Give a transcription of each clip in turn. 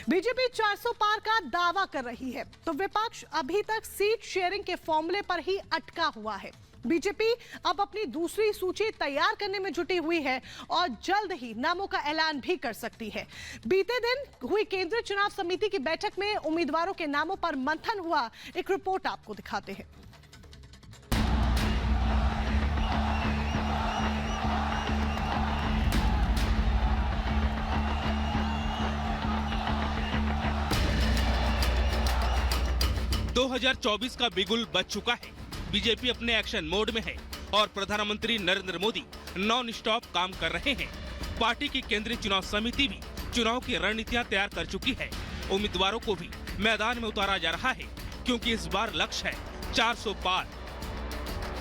BJP 400 पार का दावा कर रही है तो विपक्ष अभी तक सीट शेयरिंग के फॉर्मूले पर ही अटका हुआ है। बीजेपी अब अपनी दूसरी सूची तैयार करने में जुटी हुई है और जल्द ही नामों का ऐलान भी कर सकती है। बीते दिन हुई केंद्रीय चुनाव समिति की बैठक में उम्मीदवारों के नामों पर मंथन हुआ। एक रिपोर्ट आपको दिखाते हैं। दो 2024 का बिगुल बज चुका है। बीजेपी अपने एक्शन मोड में है और प्रधानमंत्री नरेंद्र मोदी नॉन स्टॉप काम कर रहे हैं। पार्टी की केंद्रीय चुनाव समिति भी चुनाव की रणनीतियां तैयार कर चुकी है। उम्मीदवारों को भी मैदान में उतारा जा रहा है क्योंकि इस बार लक्ष्य है 400 पार।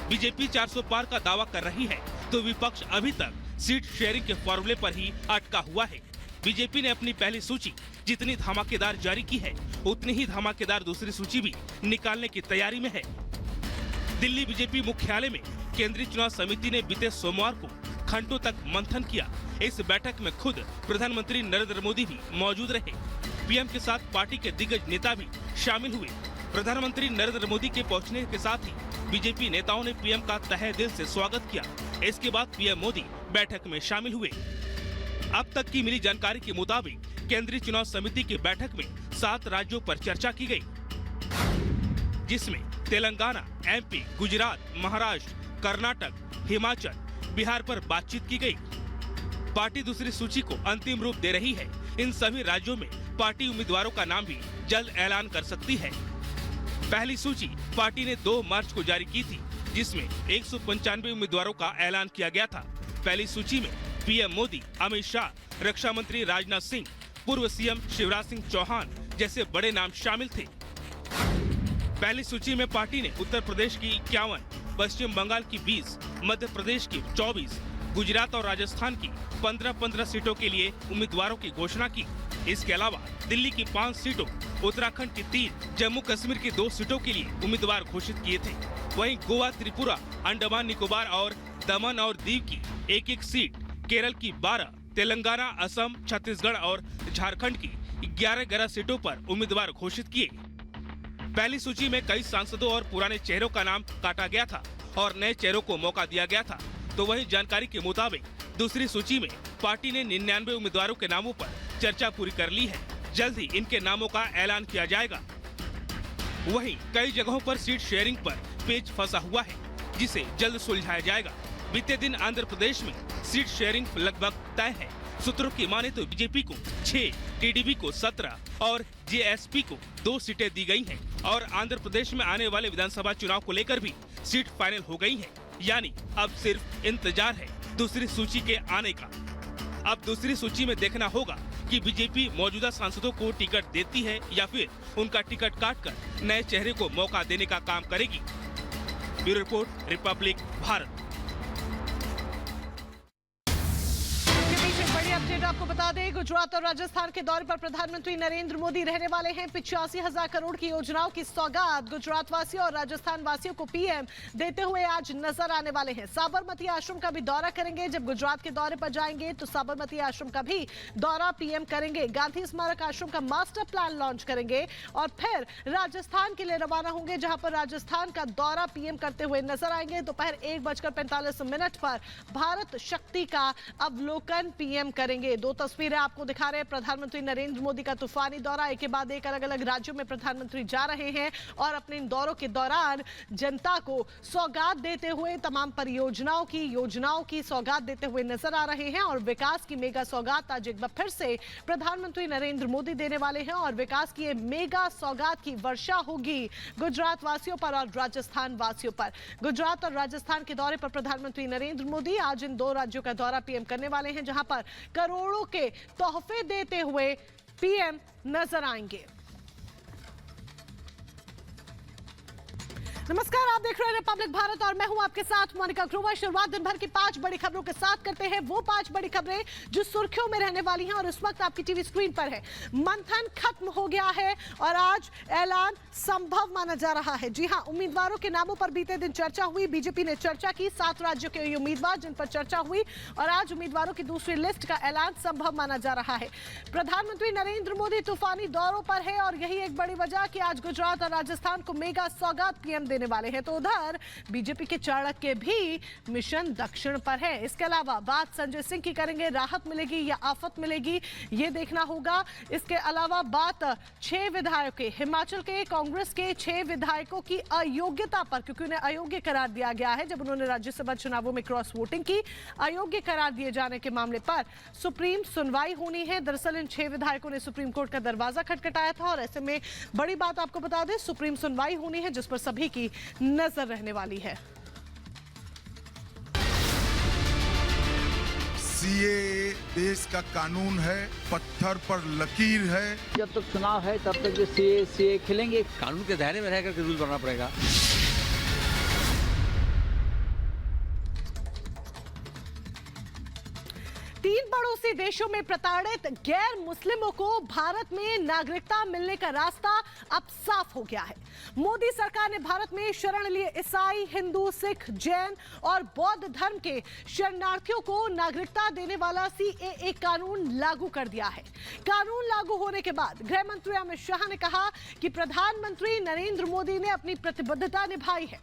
बीजेपी 400 पार का दावा कर रही है तो विपक्ष अभी तक सीट शेयरिंग के फॉर्मूले पर ही अटका हुआ है। बीजेपी ने अपनी पहली सूची जितनी धमाकेदार जारी की है, उतनी ही धमाकेदार दूसरी सूची भी निकालने की तैयारी में है। दिल्ली बीजेपी मुख्यालय में केंद्रीय चुनाव समिति ने बीते सोमवार को घंटों तक मंथन किया। इस बैठक में खुद प्रधानमंत्री नरेंद्र मोदी भी मौजूद रहे। पीएम के साथ पार्टी के दिग्गज नेता भी शामिल हुए। प्रधानमंत्री नरेंद्र मोदी के पहुंचने के साथ ही बीजेपी नेताओं ने पीएम का तहे दिल से स्वागत किया। इसके बाद पीएम मोदी बैठक में शामिल हुए। अब तक की मिली जानकारी के मुताबिक केंद्रीय चुनाव समिति की बैठक में 7 राज्यों पर चर्चा की गई, जिसमें तेलंगाना, एमपी, गुजरात, महाराष्ट्र, कर्नाटक, हिमाचल, बिहार पर बातचीत की गई। पार्टी दूसरी सूची को अंतिम रूप दे रही है। इन सभी राज्यों में पार्टी उम्मीदवारों का नाम भी जल्द ऐलान कर सकती है। पहली सूची पार्टी ने 2 मार्च को जारी की थी, जिसमें 195 उम्मीदवारों का ऐलान किया गया था। पहली सूची में पीएम मोदी, अमित शाह, रक्षा मंत्री राजनाथ सिंह, पूर्व सीएम शिवराज सिंह चौहान जैसे बड़े नाम शामिल थे। पहली सूची में पार्टी ने उत्तर प्रदेश की 51, पश्चिम बंगाल की 20, मध्य प्रदेश की 24, गुजरात और राजस्थान की 15-15 सीटों के लिए उम्मीदवारों की घोषणा की। इसके अलावा दिल्ली की 5 सीटों, उत्तराखंड की 3, जम्मू कश्मीर की 2 सीटों के लिए उम्मीदवार घोषित किए थे। वहीं गोवा, त्रिपुरा, अंडमान निकोबार और दमन और दीव की 1-1 सीट, केरल की 12, तेलंगाना, असम, छत्तीसगढ़ और झारखंड की 11-11 सीटों पर उम्मीदवार घोषित किए। पहली सूची में कई सांसदों और पुराने चेहरों का नाम काटा गया था और नए चेहरों को मौका दिया गया था। तो वहीं जानकारी के मुताबिक दूसरी सूची में पार्टी ने 99 उम्मीदवारों के नामों पर चर्चा पूरी कर ली है। जल्द ही इनके नामों का ऐलान किया जाएगा। वहीं कई जगहों पर सीट शेयरिंग पर पेच फंसा हुआ है, जिसे जल्द सुलझाया जाएगा। बीते दिन आंध्र प्रदेश में सीट शेयरिंग लगभग तय है। सूत्रों की माने तो बीजेपी को 6, टीडीपी को 17 और जेएसपी को 2 सीटें दी गई हैं और आंध्र प्रदेश में आने वाले विधानसभा चुनाव को लेकर भी सीट फाइनल हो गई है। यानी अब सिर्फ इंतजार है दूसरी सूची के आने का। अब दूसरी सूची में देखना होगा कि बीजेपी मौजूदा सांसदों को टिकट देती है या फिर उनका टिकट काटकर नए चेहरे को मौका देने का काम करेगी। Bureau report, Republic Bharat. Update आपको बता दें, गुजरात और राजस्थान के दौरे पर प्रधानमंत्री नरेंद्र मोदी रहने वाले हैं। 85,000 करोड़ की योजनाओं की सौगात गुजरात वासियों और राजस्थान वासियों को पीएम देते हुए आज नजर आने वाले हैं। साबरमती आश्रम का भी दौरा करेंगे। जब गुजरात के दौरे पर जाएंगे तो साबरमती आश्रम का भी दौरा पीएम करेंगे। गांधी स्मारक आश्रम का मास्टर प्लान लॉन्च करेंगे और फिर राजस्थान के लिए रवाना होंगे, जहां पर राजस्थान का दौरा पीएम करते हुए नजर आएंगे। दोपहर 1:45 पर भारत शक्ति का अवलोकन पीएम करेंगे। 2 तस्वीरें आपको दिखा रहे हैं। प्रधानमंत्री नरेंद्र मोदी का तूफानी दौरा, एक के बाद एक अलग-अलग राज्यों में प्रधानमंत्री जा रहे हैं और अपने इन दौरों के दौरान जनता को सौगात देते हुए तमाम परियोजनाओं की सौगात देते हुए नजर आ रहे हैं। और विकास की मेगा सौगात आज एक बार फिर से प्रधानमंत्री नरेंद्र मोदी देने वाले हैं और विकास की ये मेगा सौगात की वर्षा होगी गुजरात वासियों पर और राजस्थान वासियों पर। गुजरात और राजस्थान के दौरे पर प्रधानमंत्री नरेंद्र मोदी आज इन 2 राज्यों का दौरा पीएम करने वाले हैं, जहां पर करोड़ों के तोहफे देते हुए पीएम नजर आएंगे। नमस्कार, आप देख रहे हैं रिपब्लिक भारत और मैं हूं आपके साथ मोनिका ग्रोवर। शुरुआत दिन भर की 5 बड़ी खबरों के साथ करते हैं। वो 5 बड़ी खबरें जो सुर्खियों में रहने वाली हैं और इस वक्त आपकी टीवी स्क्रीन पर है। मंथन खत्म हो गया है और आज ऐलान संभव माना जा रहा है। जी हां, उम्मीदवारों के नामों पर बीते दिन चर्चा हुई। बीजेपी ने चर्चा की 7 राज्यों के उम्मीदवार जिन पर चर्चा हुई और आज उम्मीदवारों की दूसरी लिस्ट का ऐलान संभव माना जा रहा है। प्रधानमंत्री नरेंद्र मोदी तूफानी दौरों पर है और यही एक बड़ी वजह कि आज गुजरात और राजस्थान को मेगा सौगात पीएम देने वाले हैं। तो उधर बीजेपी के चाणक्य भी मिशन दक्षिण पर है। इसके अलावा बात संजय सिंह की करेंगे, राहत मिलेगी या आफत मिलेगी ये देखना होगा। इसके अलावा बात 6 विधायकों के, हिमाचल के कांग्रेस के 6 विधायकों की अयोग्यता पर, क्योंकि उन्हें अयोग्य करार दिया गया है जब उन्होंने राज्यसभा चुनावों में क्रॉस वोटिंग की। अयोग्य करार दिए जाने के मामले पर सुप्रीम सुनवाई होनी है। दरअसल इन 6 विधायकों ने सुप्रीम कोर्ट का दरवाजा खटखटाया था और ऐसे में बड़ी बात आपको बता दें, सुप्रीम सुनवाई होनी है जिस पर सभी की नजर रहने वाली है। सीए देश का कानून है, पत्थर पर लकीर है। जब तक चुनाव है तब तक जो सीए खेलेंगे। कानून के दायरे में रहकर रूल बनाना पड़ेगा। तीन पड़ोसी देशों में प्रताड़ित गैर मुस्लिमों को भारत में नागरिकता मिलने का रास्ता अब साफ हो गया है। मोदी सरकार ने भारत में शरण लिए ईसाई, हिंदू, सिख, जैन और बौद्ध धर्म के शरणार्थियों को नागरिकता देने वाला सीएए कानून लागू कर दिया है। कानून लागू होने के बाद गृह मंत्री अमित शाह ने कहा कि प्रधानमंत्री नरेंद्र मोदी ने अपनी प्रतिबद्धता निभाई है।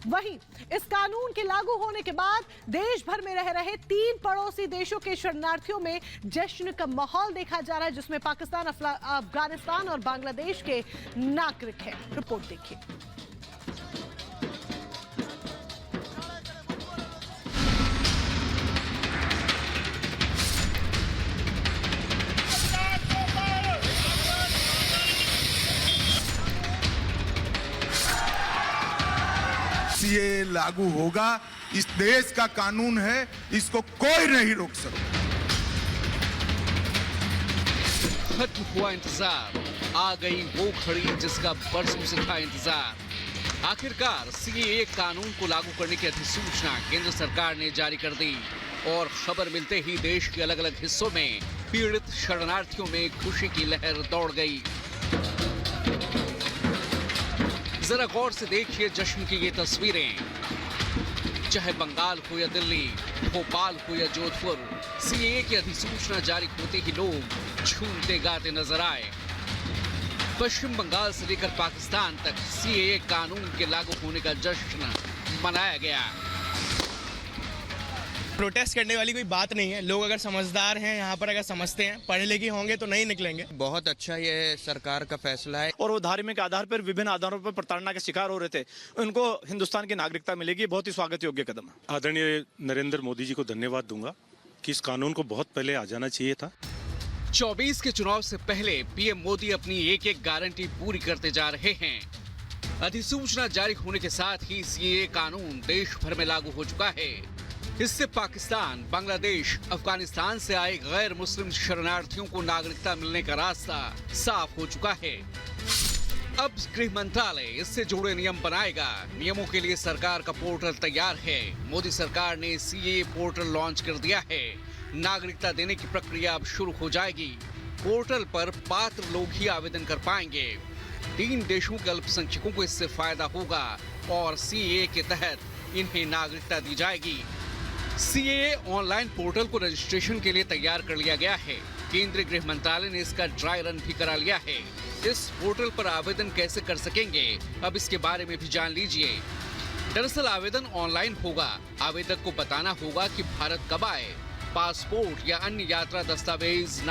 वहीं इस कानून के लागू होने के बाद देश भर में रह रहे 3 पड़ोसी देशों के शरणार्थियों में जश्न का माहौल देखा जा रहा है, जिसमें पाकिस्तान, अफगानिस्तान और बांग्लादेश के नागरिक हैं। रिपोर्ट देखिए। सीए लागू होगा, इस देश का कानून है, इसको कोई नहीं रोक सकता। खत्म हुआ इंतजार, आ गई वो घड़ी जिसका बरसों से था इंतजार। आखिरकार सीएए कानून को लागू करने की अधिसूचना केंद्र सरकार ने जारी कर दी और खबर मिलते ही देश के अलग अलग हिस्सों में पीड़ित शरणार्थियों में खुशी की लहर दौड़ गई। जरा गौर से देखिए जश्न की ये तस्वीरें। चाहे बंगाल हो या दिल्ली, भोपाल हो या जोधपुर, सीएए की अधिसूचना जारी होते ही लोग झूमते गाते नजर आए। पश्चिम बंगाल से लेकर पाकिस्तान तक सीएए कानून के लागू होने का जश्न मनाया गया। प्रोटेस्ट करने वाली कोई बात नहीं है। लोग अगर समझदार हैं, यहाँ पर अगर समझते हैं, पढ़े लिखे होंगे तो नहीं निकलेंगे। बहुत अच्छा ये सरकार का फैसला है। और वो धार्मिक आधार पर, विभिन्न आधारों पर प्रताड़ना के शिकार हो रहे थे, उनको हिंदुस्तान की नागरिकता मिलेगी। बहुत ही स्वागत योग्य कदम है। आदरणीय नरेंद्र मोदी जी को धन्यवाद दूंगा कि इस कानून को बहुत पहले आ जाना चाहिए था। 24 के चुनाव से पहले पीएम मोदी अपनी एक गारंटी पूरी करते जा रहे हैं। अधिसूचना जारी होने के साथ ही सीएए कानून देश भर में लागू हो चुका है। इससे पाकिस्तान, बांग्लादेश, अफगानिस्तान से आए गैर मुस्लिम शरणार्थियों को नागरिकता मिलने का रास्ता साफ हो चुका है। अब गृह मंत्रालय इससे जुड़े नियम बनाएगा। नियमों के लिए सरकार का पोर्टल तैयार है। मोदी सरकार ने सीएए पोर्टल लॉन्च कर दिया है। नागरिकता देने की प्रक्रिया अब शुरू हो जाएगी। पोर्टल पर पात्र लोग ही आवेदन कर पाएंगे। 3 देशों के अल्पसंख्यकों को इससे फायदा होगा और सीएए के तहत इन्हें नागरिकता दी जाएगी। सीएए ऑनलाइन पोर्टल को रजिस्ट्रेशन के लिए तैयार कर लिया गया है। केंद्रीय गृह मंत्रालय ने इसका ड्राई रन भी करा लिया है। इस पोर्टल पर आवेदन कैसे कर सकेंगे, अब इसके बारे में भी जान लीजिए। दरअसल आवेदन ऑनलाइन होगा। आवेदक को बताना होगा कि भारत कब आए, पासपोर्ट या अन्य यात्रा दस्तावेज